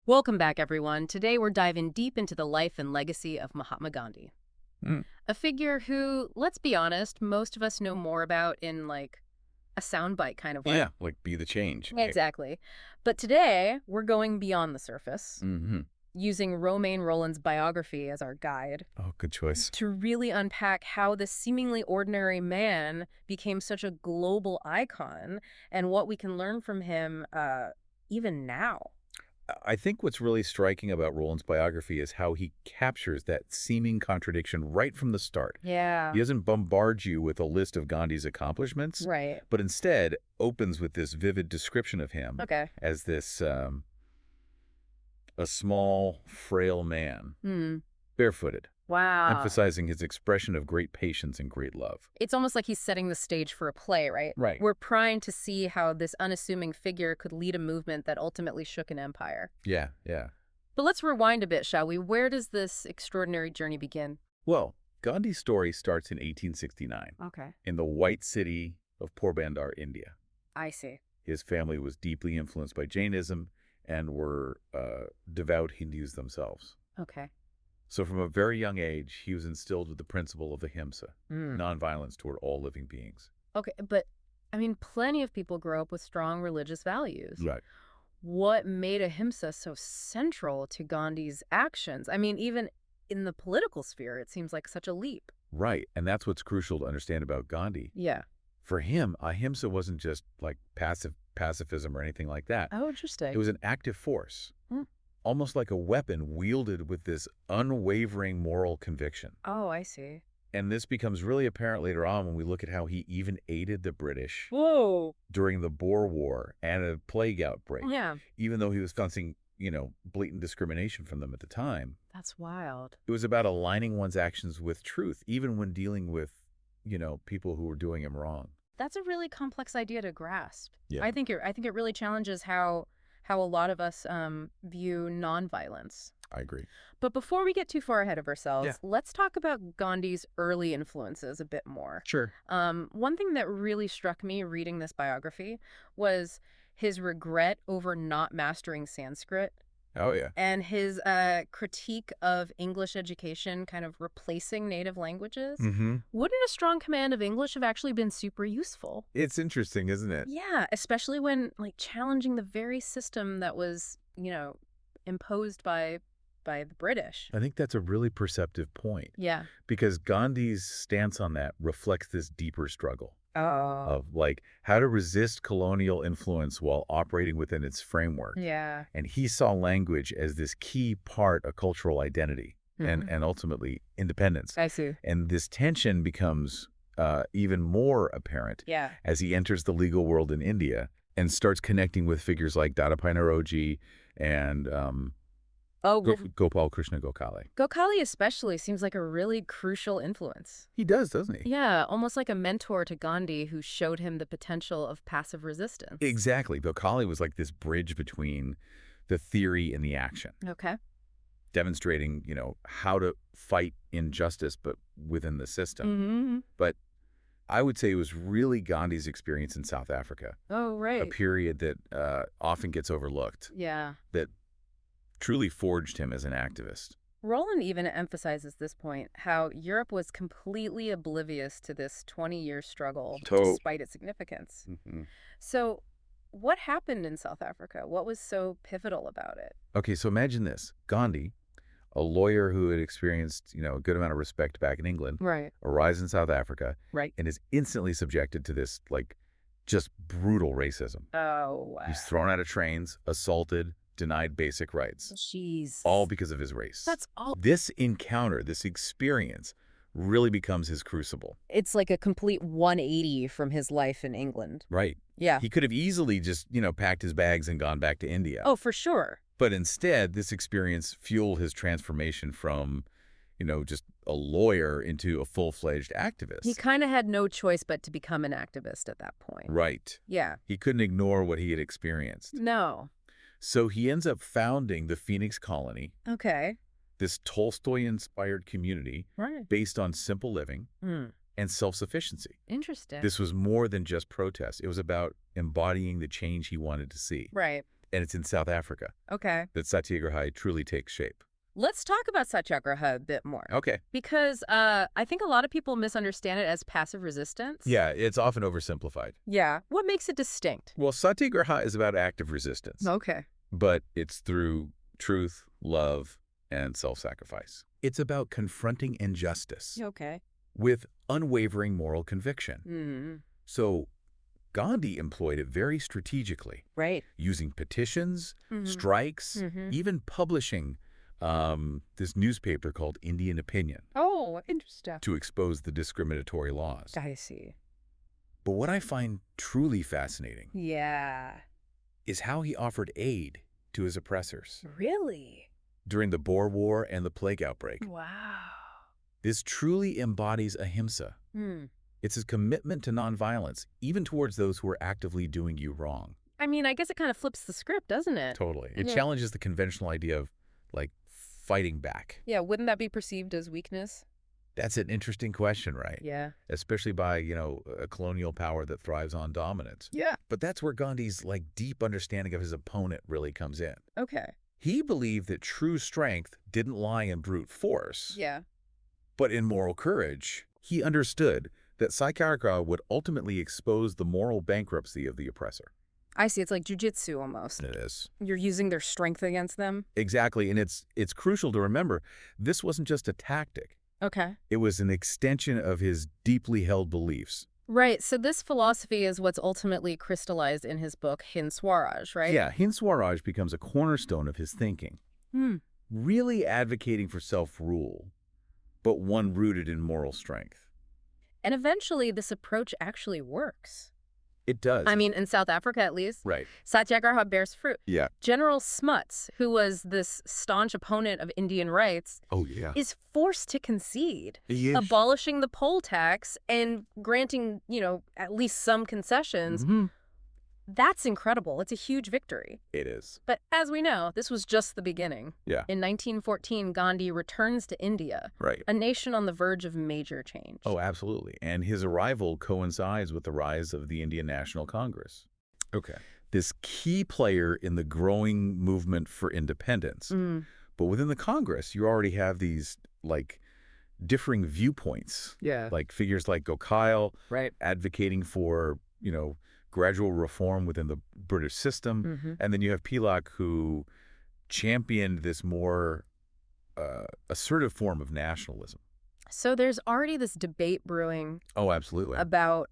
Welcome back, everyone. Today we're diving deep into the life and legacy of Mahatma Gandhi, Mm. a figure who, let's be honest, most of us know more about in like a soundbite kind of way. Yeah, like be the change. Exactly. But today we're going beyond the surface, Mm-hmm. using Romain Rolland's biography as our guide Oh, good choice. to really unpack how this seemingly ordinary man became such a global icon and what we can learn from him even now. I think what's really striking about Roland's biography is how he captures that seeming contradiction right from the start. Yeah. He doesn't bombard you with a list of Gandhi's accomplishments, Right. but instead opens with this vivid description of him Okay. as this a small, frail man, barefooted, Wow. emphasizing his expression of great patience and great love. It's almost like he's setting the stage for a play, right? Right. We're primed to see how this unassuming figure could lead a movement that ultimately shook an empire. Yeah, yeah. But let's rewind a bit, shall we? Where does this extraordinary journey begin? Well, Gandhi's story starts in 1869. Okay. In the white city of Porbandar, India. I see. His family was deeply influenced by Jainism and were devout Hindus themselves. Okay. So from a very young age, he was instilled with the principle of ahimsa, nonviolence toward all living beings. Okay, but I mean, plenty of people grow up with strong religious values. Right. What made ahimsa so central to Gandhi's actions? I mean, even in the political sphere, it seems like such a leap. Right, and that's what's crucial to understand about Gandhi. Yeah. For him, ahimsa wasn't just like pacifism or anything like that. Oh, interesting. It was an active force. Hmm. Almost like a weapon wielded with this unwavering moral conviction. Oh, I see. And this becomes really apparent later on when we look at how he even aided the British Whoa. during the Boer War and a plague outbreak, Yeah. even though he was facing, blatant discrimination from them at the time. That's wild. It was about aligning one's actions with truth, even when dealing with, people who were doing him wrong. That's a really complex idea to grasp. Yeah. I think it really challenges how a lot of us view nonviolence. I agree. But before we get too far ahead of ourselves, Yeah. let's talk about Gandhi's early influences a bit more. Sure. One thing that really struck me reading this biography was his regret over not mastering Sanskrit Oh, yeah. and his critique of English education kind of replacing native languages. Mm-hmm. Wouldn't a strong command of English have actually been super useful? It's interesting, isn't it? Yeah, especially when challenging the very system that was, imposed by the British. I think that's a really perceptive point Yeah. because Gandhi's stance on that reflects this deeper struggle Oh. of how to resist colonial influence while operating within its framework. Yeah. And he saw language as this key part of cultural identity and ultimately independence. I see. And this tension becomes even more apparent Yeah. as he enters the legal world in India and starts connecting with figures like Dadapai Naoroji and Gopal Krishna Gokhale. Gokhale especially seems like a really crucial influence. He does, doesn't he? Yeah, almost like a mentor to Gandhi who showed him the potential of passive resistance. Exactly. Gokhale was like this bridge between the theory and the action, Okay. demonstrating, how to fight injustice but within the system. Mm-hmm. But I would say it was really Gandhi's experience in South Africa, Oh, right. a period that often gets overlooked, Yeah. that truly forged him as an activist. Roland even emphasizes this point, how Europe was completely oblivious to this 20-year struggle despite its significance. Mm-hmm. So what happened in South Africa? What was so pivotal about it? Okay, so imagine this. Gandhi, a lawyer who had experienced, a good amount of respect back in England, Right. arrives in South Africa Right. and is instantly subjected to this, just brutal racism. Oh, wow. He's thrown out of trains, assaulted, denied basic rights, Jeez. all because of his race. That's all. This encounter, this experience, really becomes his crucible. It's like a complete 180 from his life in England. Right. Yeah. He could have easily just, packed his bags and gone back to India. Oh, for sure. But instead, this experience fueled his transformation from, just a lawyer into a full-fledged activist. He kind of had no choice but to become an activist at that point. Right. Yeah. He couldn't ignore what he had experienced. No. So he ends up founding the Phoenix Colony, Okay. this Tolstoy-inspired community Right. based on simple living and self-sufficiency. Interesting. This was more than just protest. It was about embodying the change he wanted to see. Right. And it's in South Africa Okay. that satyagraha truly takes shape. Let's talk about satyagraha a bit more. Okay. Because I think a lot of people misunderstand it as passive resistance. Yeah, it's often oversimplified. Yeah. What makes it distinct? Well, satyagraha is about active resistance, Okay. but it's through truth, love, and self-sacrifice. It's about confronting injustice Okay. with unwavering moral conviction. Mm-hmm. So Gandhi employed it very strategically, Right. using petitions, Mm-hmm. strikes, Mm-hmm. even publishing this newspaper called Indian Opinion Oh, interesting. to expose the discriminatory laws. I see. But what I find truly fascinating Yeah. is how he offered aid to his oppressors Really? during the Boer War and the plague outbreak. Wow. This truly embodies ahimsa. Hmm. It's his commitment to nonviolence, even towards those who are actively doing you wrong. I mean, I guess it kind of flips the script, doesn't it? Totally. It Yeah. challenges the conventional idea of, like, fighting back. Yeah, wouldn't that be perceived as weakness? That's an interesting question, right? Yeah. Especially by, a colonial power that thrives on dominance. Yeah. But that's where Gandhi's, deep understanding of his opponent really comes in. Okay. He believed that true strength didn't lie in brute force, Yeah. but in moral courage. He understood that satyagraha would ultimately expose the moral bankruptcy of the oppressor. I see. It's like jujitsu almost. It is. You're using their strength against them. Exactly, and it's crucial to remember, this wasn't just a tactic. Okay. It was an extension of his deeply held beliefs. Right. So this philosophy is what's ultimately crystallized in his book, Hind Swaraj, right? Yeah, Hind Swaraj becomes a cornerstone of his thinking, really advocating for self-rule, but one rooted in moral strength. And eventually this approach actually works. It does. I mean, in South Africa at least, Right. satyagraha bears fruit. Yeah. General Smuts, who was this staunch opponent of Indian rights, Oh, yeah. is forced to concede, He is. abolishing the poll tax and granting, at least some concessions. That's incredible. It's a huge victory. It is. But as we know, this was just the beginning. Yeah. In 1914, Gandhi returns to India, Right. a nation on the verge of major change. Oh, absolutely. And his arrival coincides with the rise of the Indian National Congress. Okay. This key player in the growing movement for independence. But within the Congress, you already have these, differing viewpoints. Yeah. Like figures like Gokhale Right. advocating for, gradual reform within the British system. And then you have Pilak, who championed this more assertive form of nationalism. So there's already this debate brewing Oh, absolutely. about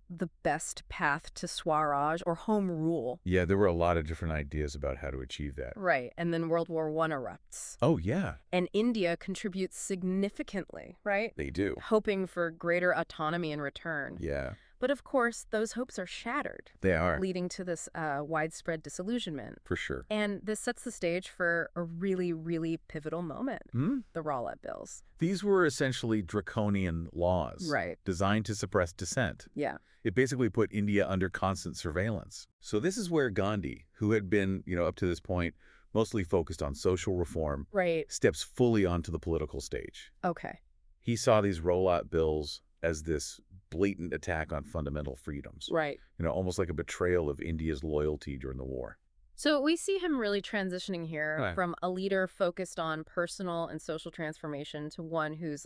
the best path to Swaraj or home rule. Yeah, there were a lot of different ideas about how to achieve that. Right. And then World War I erupts. Oh, yeah, And India contributes significantly, right? they do. Hoping for greater autonomy in return. Yeah, But of course, those hopes are shattered, they are, leading to this widespread disillusionment. for sure. And this sets the stage for a really, really pivotal moment, the Rollout Bills. These were essentially draconian laws. Right. Designed to suppress dissent. Yeah. It basically put India under constant surveillance. So this is where Gandhi, who had been, up to this point, mostly focused on social reform, Right. steps fully onto the political stage. Okay. He saw these rollout bills as this blatant attack on fundamental freedoms. Right. Almost like a betrayal of India's loyalty during the war. So we see him really transitioning here Right. from a leader focused on personal and social transformation to one who's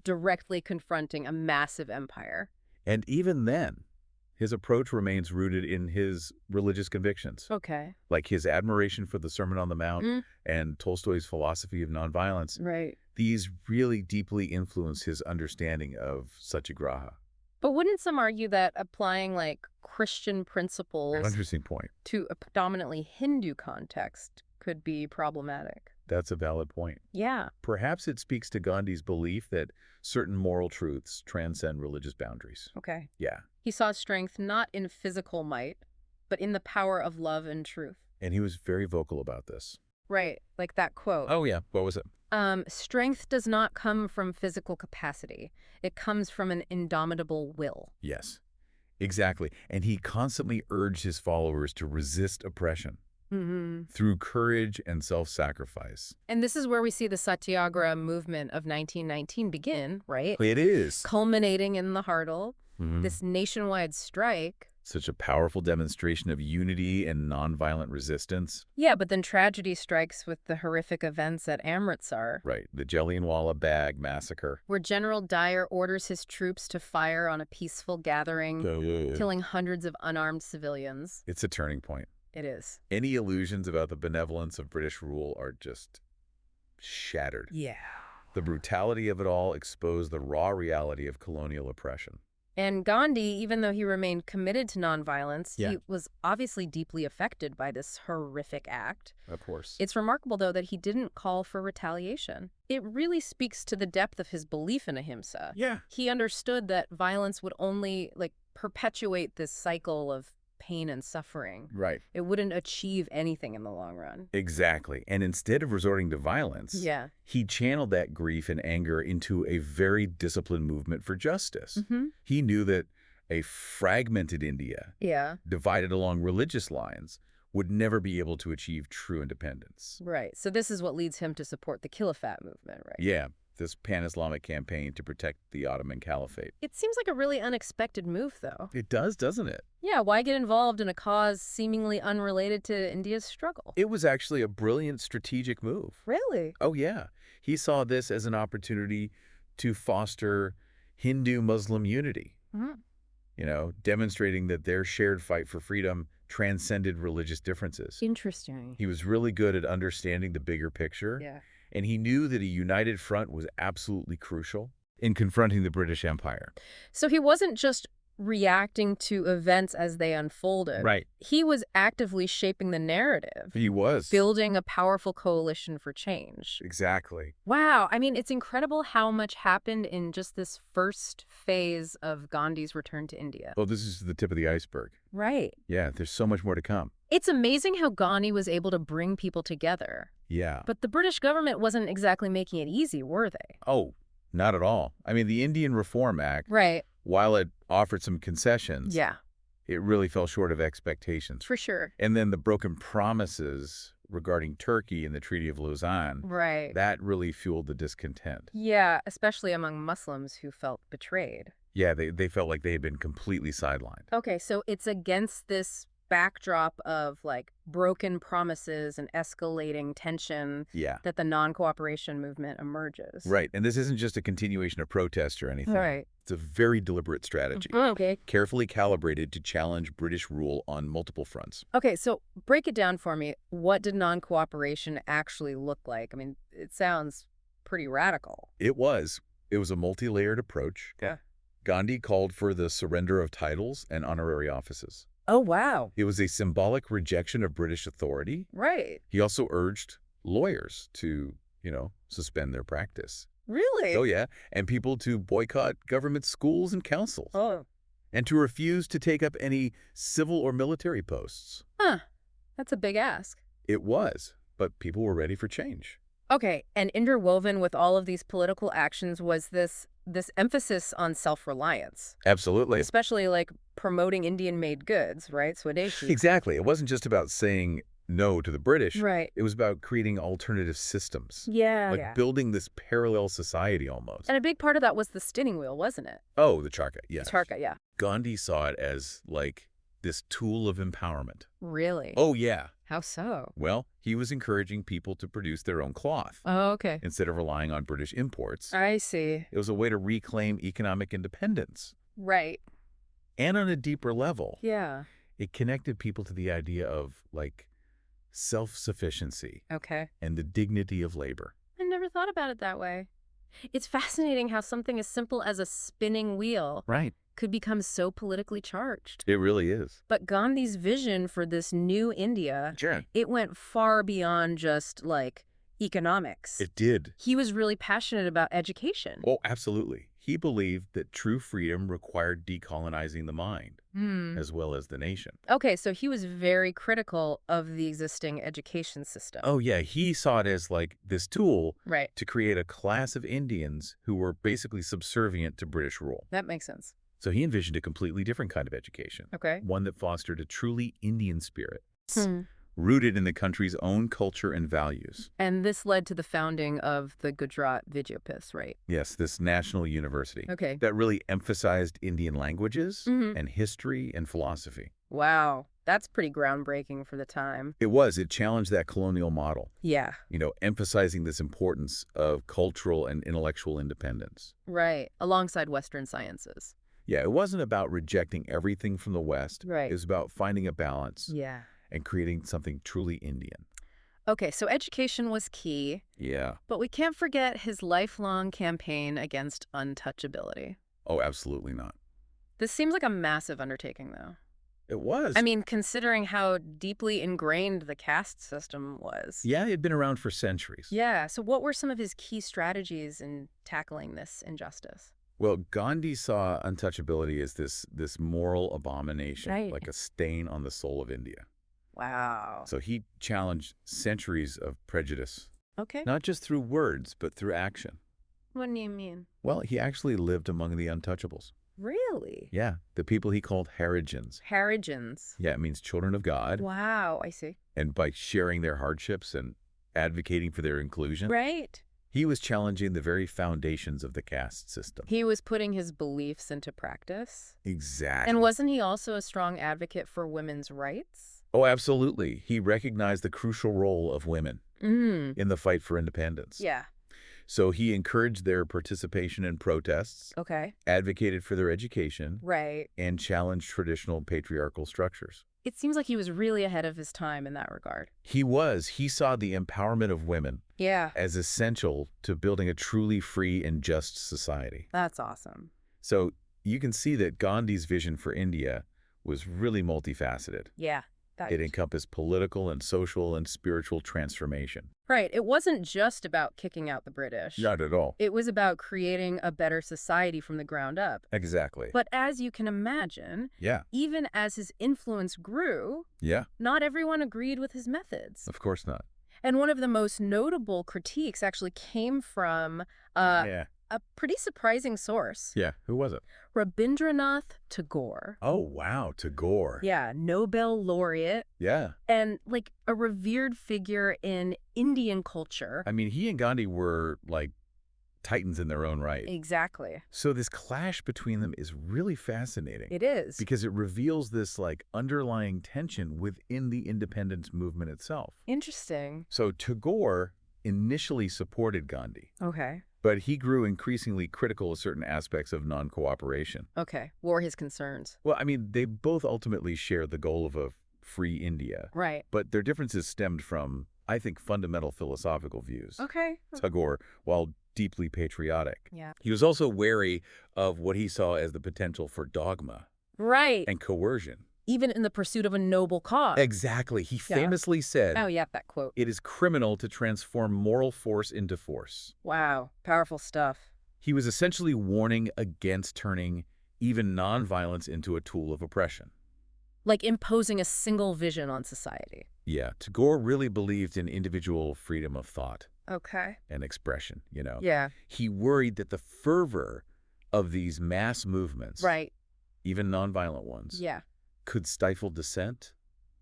directly confronting a massive empire. And even then, his approach remains rooted in his religious convictions, Okay. like his admiration for the Sermon on the Mount and Tolstoy's philosophy of nonviolence. Right. These really deeply influence his understanding of satyagraha. But wouldn't some argue that applying Christian principles Interesting point. to a predominantly Hindu context could be problematic? That's a valid point. Yeah. Perhaps it speaks to Gandhi's belief that certain moral truths transcend religious boundaries. Okay. Yeah. He saw strength not in physical might, but in the power of love and truth. And he was very vocal about this. Right. Like that quote. Oh, yeah. What was it? Strength does not come from physical capacity. It comes from an indomitable will. Yes, exactly. And he constantly urged his followers to resist oppression through courage and self-sacrifice. And this is where we see the Satyagraha movement of 1919 begin, right? It is. Culminating in the Hartal, this nationwide strike Such a powerful demonstration of unity and nonviolent resistance. Yeah, but then tragedy strikes with the horrific events at Amritsar. Right, the Jallianwala Bagh massacre. Where General Dyer orders his troops to fire on a peaceful gathering, killing hundreds of unarmed civilians. It's a turning point. It is. Any illusions about the benevolence of British rule are just shattered. Yeah. The brutality of it all exposed the raw reality of colonial oppression. And Gandhi, even though he remained committed to nonviolence, he was obviously deeply affected by this horrific act. Of course. It's remarkable, though, that he didn't call for retaliation. It really speaks to the depth of his belief in ahimsa. Yeah. He understood that violence would only, perpetuate this cycle of pain and suffering. Right. It wouldn't achieve anything in the long run. Exactly. And instead of resorting to violence, he channeled that grief and anger into a very disciplined movement for justice. He knew that a fragmented India, divided along religious lines, would never be able to achieve true independence. Right. So this is what leads him to support the Khilafat movement, right? Yeah. This pan-Islamic campaign to protect the Ottoman Caliphate. It seems like a really unexpected move, though. It does, doesn't it? Yeah, why get involved in a cause seemingly unrelated to India's struggle? It was actually a brilliant strategic move. Really? Oh, yeah. He saw this as an opportunity to foster Hindu-Muslim unity, demonstrating that their shared fight for freedom transcended religious differences. Interesting. He was really good at understanding the bigger picture. Yeah. And he knew that a united front was absolutely crucial in confronting the British Empire. So he wasn't just reacting to events as they unfolded. Right. He was actively shaping the narrative. He was. Building a powerful coalition for change. Exactly. Wow. I mean, it's incredible how much happened in just this first phase of Gandhi's return to India. Oh, this is the tip of the iceberg. Right. Yeah, there's so much more to come. It's amazing how Gandhi was able to bring people together. Yeah. But the British government wasn't exactly making it easy, were they? Oh, not at all. I mean, the Indian Reform Act, while it offered some concessions, it really fell short of expectations. For sure. And then the broken promises regarding Turkey and the Treaty of Lausanne, that really fueled the discontent. Yeah, especially among Muslims who felt betrayed. Yeah, they felt like they had been completely sidelined. Okay, so it's against this backdrop of broken promises and escalating tension that the non-cooperation movement emerges. Right. And this isn't just a continuation of protest or anything. Right. It's a very deliberate strategy. Okay. Carefully calibrated to challenge British rule on multiple fronts. Okay, so break it down for me. What did non-cooperation actually look like? I mean, it sounds pretty radical. It was. It was a multi-layered approach. Yeah. Gandhi called for the surrender of titles and honorary offices. Oh, wow. It was a symbolic rejection of British authority. Right. He also urged lawyers to, suspend their practice. Really? Oh, yeah. And people to boycott government schools and councils. Oh. And to refuse to take up any civil or military posts. Huh. That's a big ask. It was, but people were ready for change. Okay, and interwoven with all of these political actions was this emphasis on self-reliance. Absolutely. Especially promoting Indian-made goods, right? Swadeshi. Exactly. It wasn't just about saying no to the British. Right. It was about creating alternative systems. Yeah. Building this parallel society almost. And a big part of that was the spinning wheel, wasn't it? Oh, the charkha, yes. Charkha, yeah. Gandhi saw it as this tool of empowerment. Really? Oh, yeah. How so? Well, he was encouraging people to produce their own cloth. Oh, okay. Instead of relying on British imports. I see. It was a way to reclaim economic independence. Right. And on a deeper level. Yeah. It connected people to the idea of, self-sufficiency. Okay. And the dignity of labor. I never thought about it that way. It's fascinating how something as simple as a spinning wheel could become so politically charged. It really is. But Gandhi's vision for this new India, it went far beyond just, economics. It did. He was really passionate about education. Oh, absolutely. He believed that true freedom required decolonizing the mind, as well as the nation. Okay, so he was very critical of the existing education system. Oh, yeah. He saw it as, this tool to create a class of Indians who were basically subservient to British rule. That makes sense. So he envisioned a completely different kind of education. Okay. One that fostered a truly Indian spirit. rooted in the country's own culture and values. And this led to the founding of the Gujarat Vidyapith, right? Yes, this national university Okay. that really emphasized Indian languages Mm-hmm. and history and philosophy. Wow. That's pretty groundbreaking for the time. It was. It challenged that colonial model, Yeah. emphasizing this importance of cultural and intellectual independence. Right. Alongside Western sciences. Yeah, it wasn't about rejecting everything from the West. Right. It was about finding a balance Yeah. and creating something truly Indian. Okay, so education was key, Yeah. but we can't forget his lifelong campaign against untouchability. Oh, absolutely not. This seems like a massive undertaking, though. It was. I mean, considering how deeply ingrained the caste system was. Yeah, it had been around for centuries. Yeah, so what were some of his key strategies in tackling this injustice? Well, Gandhi saw untouchability as this moral abomination, Right. like a stain on the soul of India. Wow. So he challenged centuries of prejudice, Okay. not just through words, but through action. What do you mean? Well, he actually lived among the untouchables. Really? Yeah, the people he called Harijans. Harijans. Yeah, it means children of God. Wow, I see. And by sharing their hardships and advocating for their inclusion, Right. he was challenging the very foundations of the caste system. He was putting his beliefs into practice. Exactly. And wasn't he also a strong advocate for women's rights? Oh, absolutely. He recognized the crucial role of women in the fight for independence. Yeah. So he encouraged their participation in protests, Okay. advocated for their education, Right. and challenged traditional patriarchal structures. It seems like he was really ahead of his time in that regard. He was. He saw the empowerment of women Yeah. as essential to building a truly free and just society. That's awesome. So you can see that Gandhi's vision for India was really multifaceted. Yeah. It encompassed political and social and spiritual transformation. Right. It wasn't just about kicking out the British. Not at all. It was about creating a better society from the ground up. Exactly. But as you can imagine, Yeah. even as his influence grew, Yeah. not everyone agreed with his methods. Of course not. And one of the most notable critiques actually came from Yeah. a pretty surprising source. Yeah. Who was it? Rabindranath Tagore. Oh, wow. Tagore. Yeah, Nobel Laureate. Yeah. And like a revered figure in Indian culture. I mean, he and Gandhi were like titans in their own right. Exactly. So this clash between them is really fascinating. It is. Because it reveals this like underlying tension within the independence movement itself. Interesting. So Tagore initially supported Gandhi, Okay. but he grew increasingly critical of certain aspects of non-cooperation. Okay. What were his concerns? Well, I mean, they both ultimately shared the goal of a free India, Right. but their differences stemmed from, I think, fundamental philosophical views. Okay. Tagore, while deeply patriotic, Yeah. he was also wary of what he saw as the potential for dogma Right. and coercion. Even in the pursuit of a noble cause. Exactly. He Yeah. famously said, Oh, yeah, that quote. "It is criminal to transform moral force into force." Wow. Powerful stuff. He was essentially warning against turning even nonviolence into a tool of oppression. Like imposing a single vision on society. Yeah, Tagore really believed in individual freedom of thought Okay. and expression. Yeah. He worried that the fervor of these mass movements, Right. even nonviolent ones, Yeah. could stifle dissent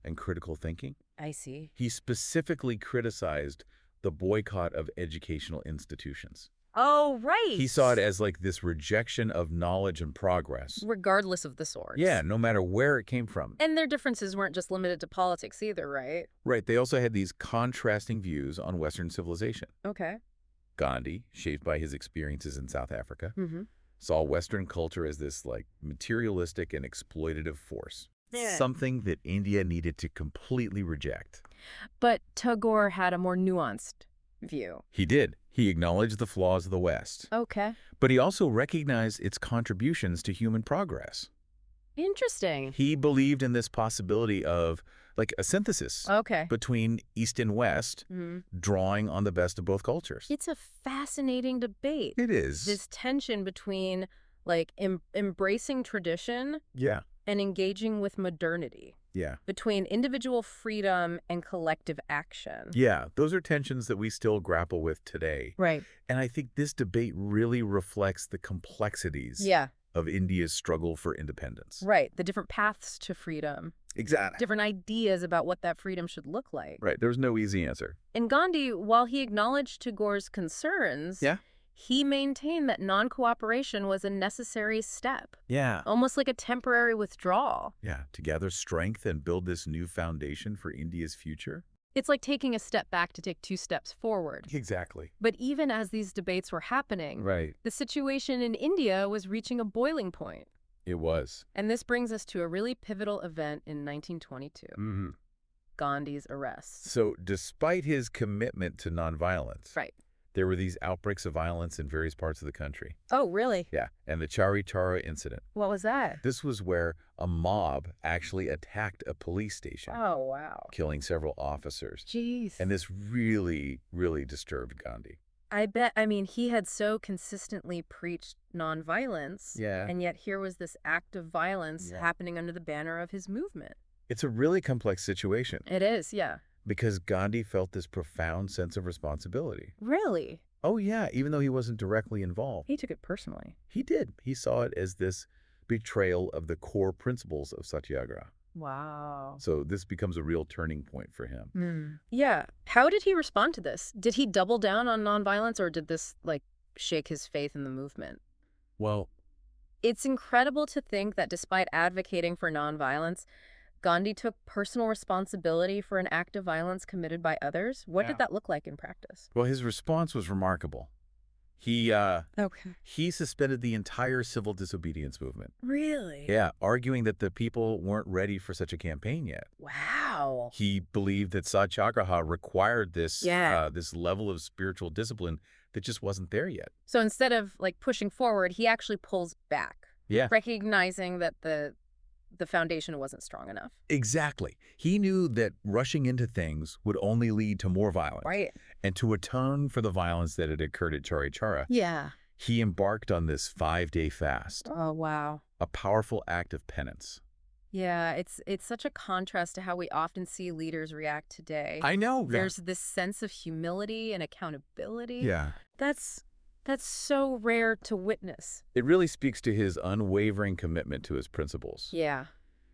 and critical thinking. I see. He specifically criticized the boycott of educational institutions. Oh, right. He saw it as like this rejection of knowledge and progress. regardless of the source. Yeah, no matter where it came from. And their differences weren't just limited to politics either, right? Right, they also had these contrasting views on Western civilization. Okay. Gandhi, shaped by his experiences in South Africa, Mm-hmm. saw Western culture as this like materialistic and exploitative force. Yeah. Something that India needed to completely reject. But Tagore had a more nuanced view. He did. He acknowledged the flaws of the West, Okay. but he also recognized its contributions to human progress. Interesting. He believed in this possibility of like a synthesis Okay. between East and West, drawing on the best of both cultures. It's a fascinating debate. It is. This tension between like embracing tradition Yeah. and engaging with modernity, Yeah. between individual freedom and collective action. Yeah. Those are tensions that we still grapple with today. Right. And I think this debate really reflects the complexities Yeah. of India's struggle for independence. Right. The different paths to freedom. Exactly. Different ideas about what that freedom should look like. Right. There was no easy answer. And Gandhi, while he acknowledged Tagore's concerns, he maintained that non-cooperation was a necessary step. Yeah. Almost like a temporary withdrawal. Yeah. To gather strength and build this new foundation for India's future. It's like taking a step back to take 2 steps forward. Exactly. But even as these debates were happening, the situation in India was reaching a boiling point. It was. And this brings us to a really pivotal event in 1922. Gandhi's arrest. So despite his commitment to nonviolence, there were these outbreaks of violence in various parts of the country. Oh, really? Yeah. And the Chari Chara incident. What was that? This was where a mob actually attacked a police station. Oh, wow. Killing several officers. Jeez. And this really, really disturbed Gandhi. I bet. I mean, he had so consistently preached nonviolence. Yeah. And yet here was this act of violence happening under the banner of his movement. It's a really complex situation. It is, yeah. Because Gandhi felt this profound sense of responsibility. Really? Oh, yeah, even though he wasn't directly involved. He took it personally. He did. He saw it as this betrayal of the core principles of satyagraha. Wow. So this becomes a real turning point for him. Yeah. How did he respond to this? Did he double down on nonviolence, or did this, shake his faith in the movement? Well, it's incredible to think that despite advocating for nonviolence, Gandhi took personal responsibility for an act of violence committed by others. What did that look like in practice? Well, his response was remarkable. He suspended the entire civil disobedience movement. Really? Yeah, arguing that the people weren't ready for such a campaign yet. Wow. He believed that satyagraha required this this level of spiritual discipline that just wasn't there yet. So instead of pushing forward, he actually pulls back. Yeah. Recognizing that the foundation wasn't strong enough. Exactly. He knew that rushing into things would only lead to more violence. Right. And to atone for the violence that had occurred at Chari Chara, he embarked on this 5-day fast. Oh, wow. A powerful act of penance. Yeah, it's such a contrast to how we often see leaders react today. I know. There's this sense of humility and accountability. Yeah. That's so rare to witness. It really speaks to his unwavering commitment to his principles. Yeah.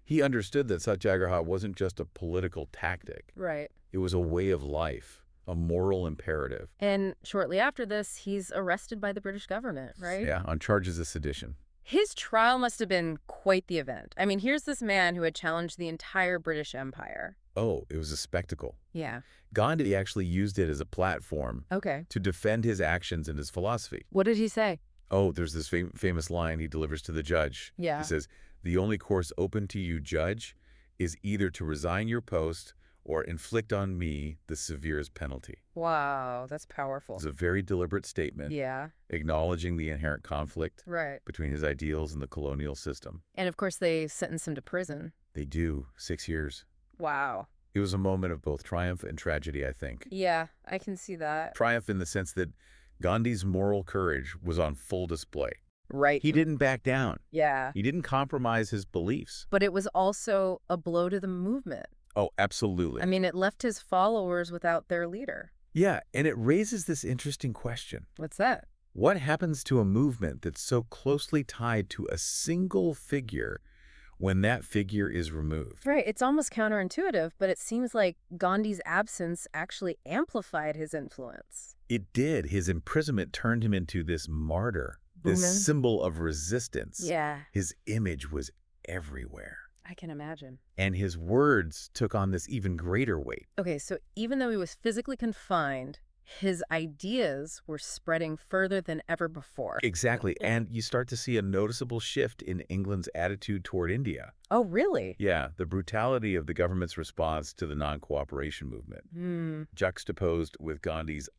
He understood that satyagraha wasn't just a political tactic. Right. It was a way of life, a moral imperative. And shortly after this, he's arrested by the British government, right? Yeah, on charges of sedition. His trial must have been quite the event. I mean, here's this man who had challenged the entire British Empire. Oh, it was a spectacle. Yeah. Gandhi actually used it as a platform to defend his actions and his philosophy. What did he say? Oh, there's this famous line he delivers to the judge. Yeah. He says, "The only course open to you, judge, is either to resign your post or inflict on me the severest penalty." Wow, that's powerful. It's a very deliberate statement. Yeah. Acknowledging the inherent conflict between his ideals and the colonial system. And of course, they sentenced him to prison. They do. 6 years. Wow. It was a moment of both triumph and tragedy, I think. Yeah, I can see that. Triumph in the sense that Gandhi's moral courage was on full display. Right. He didn't back down. Yeah. He didn't compromise his beliefs. But it was also a blow to the movement. Oh, absolutely. I mean, it left his followers without their leader. Yeah, and it raises this interesting question. What's that? What happens to a movement that's so closely tied to a single figure when that figure is removed? Right. It's almost counterintuitive, but it seems like Gandhi's absence actually amplified his influence. It did. His imprisonment turned him into this martyr, this symbol of resistance. Yeah. His image was everywhere. I can imagine. And his words took on this even greater weight. Okay, so even though he was physically confined, his ideas were spreading further than ever before. Exactly. And you start to see a noticeable shift in England's attitude toward India. Oh, really? Yeah, the brutality of the government's response to the non-cooperation movement, juxtaposed with Gandhi's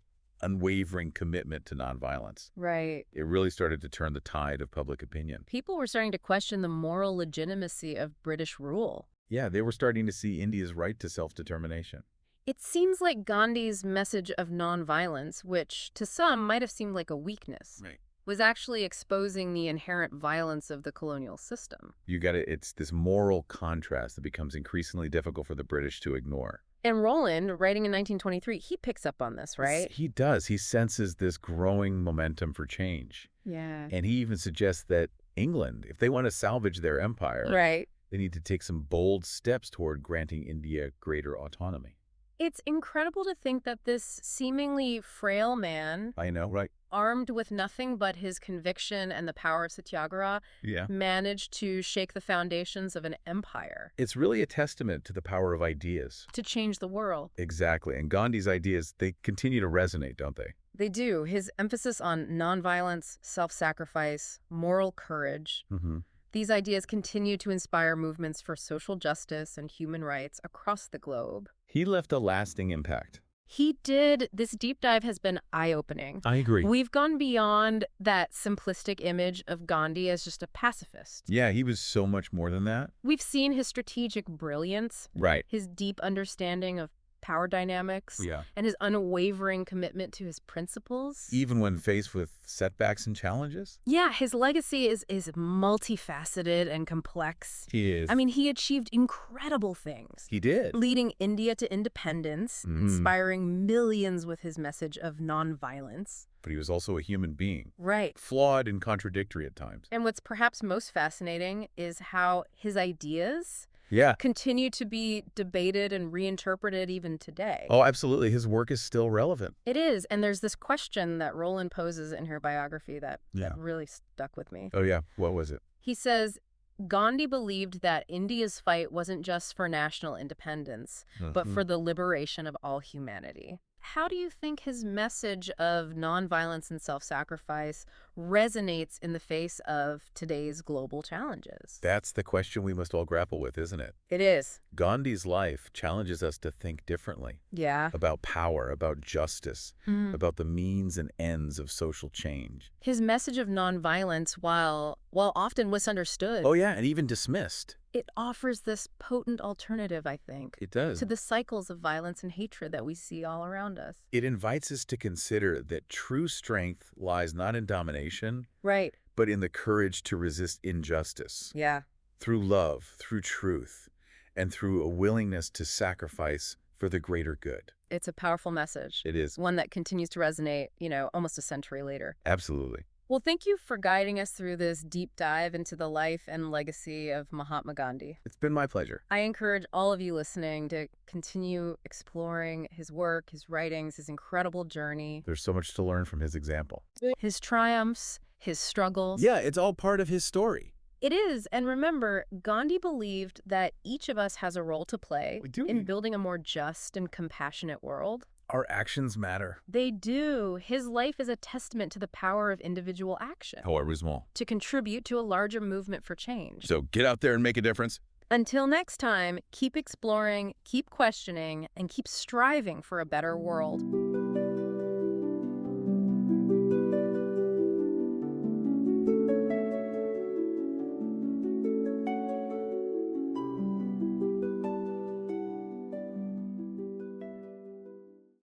unwavering commitment to nonviolence. Right. It really started to turn the tide of public opinion. People were starting to question the moral legitimacy of British rule. Yeah, they were starting to see India's right to self-determination. It seems like Gandhi's message of nonviolence, which to some might have seemed like a weakness, was actually exposing the inherent violence of the colonial system. You got it. It's this moral contrast that becomes increasingly difficult for the British to ignore. And Rolland, writing in 1923, he picks up on this, right? He does. He senses this growing momentum for change. Yeah. And he even suggests that England, if they want to salvage their empire, Right. they need to take some bold steps toward granting India greater autonomy. It's incredible to think that this seemingly frail man, I know, right? armed with nothing but his conviction and the power of satyagraha, Yeah. managed to shake the foundations of an empire, It's really a testament to the power of ideas. to change the world. Exactly. And Gandhi's ideas, they continue to resonate, don't they? They do. His emphasis on nonviolence, self-sacrifice, moral courage. Mm-hmm. These ideas continue to inspire movements for social justice and human rights across the globe. He left a lasting impact. He did. This deep dive has been eye-opening. I agree. We've gone beyond that simplistic image of Gandhi as just a pacifist. Yeah, he was so much more than that. We've seen his strategic brilliance, Right. his deep understanding of power dynamics, Yeah. and his unwavering commitment to his principles. Even when faced with setbacks and challenges? Yeah, his legacy is multifaceted and complex. He is. I mean, he achieved incredible things. He did. Leading India to independence, inspiring millions with his message of nonviolence. But he was also a human being. Right. Flawed and contradictory at times. And what's perhaps most fascinating is how his ideas Yeah. continue to be debated and reinterpreted even today. Oh, absolutely. His work is still relevant. It is. And there's this question that Rolland poses in her biography that Yeah. really stuck with me. Oh, yeah. What was it? He says, Gandhi believed that India's fight wasn't just for national independence, but for the liberation of all humanity. How do you think his message of nonviolence and self-sacrifice resonates in the face of today's global challenges? That's the question we must all grapple with, isn't it? It is. Gandhi's life challenges us to think differently Yeah. about power, about justice, about the means and ends of social change. His message of nonviolence, while often misunderstood, Oh, yeah, and even dismissed. it offers this potent alternative, I think, It does. to the cycles of violence and hatred that we see all around us. It invites us to consider that true strength lies not in domination, Right. but in the courage to resist injustice. Yeah. Through love, through truth, and through a willingness to sacrifice for the greater good. It's a powerful message. It is. One that continues to resonate, almost a century later. Absolutely. Well, thank you for guiding us through this deep dive into the life and legacy of Mahatma Gandhi. It's been my pleasure. I encourage all of you listening to continue exploring his work, his writings, his incredible journey, There's so much to learn from his example. his triumphs, his struggles. Yeah, it's all part of his story. It is. And remember, Gandhi believed that each of us has a role to play We do. in building a more just and compassionate world. Our actions matter. They do. His life is a testament to the power of individual action However small. to contribute to a larger movement for change. So get out there and make a difference. Until next time, keep exploring, keep questioning, and keep striving for a better world.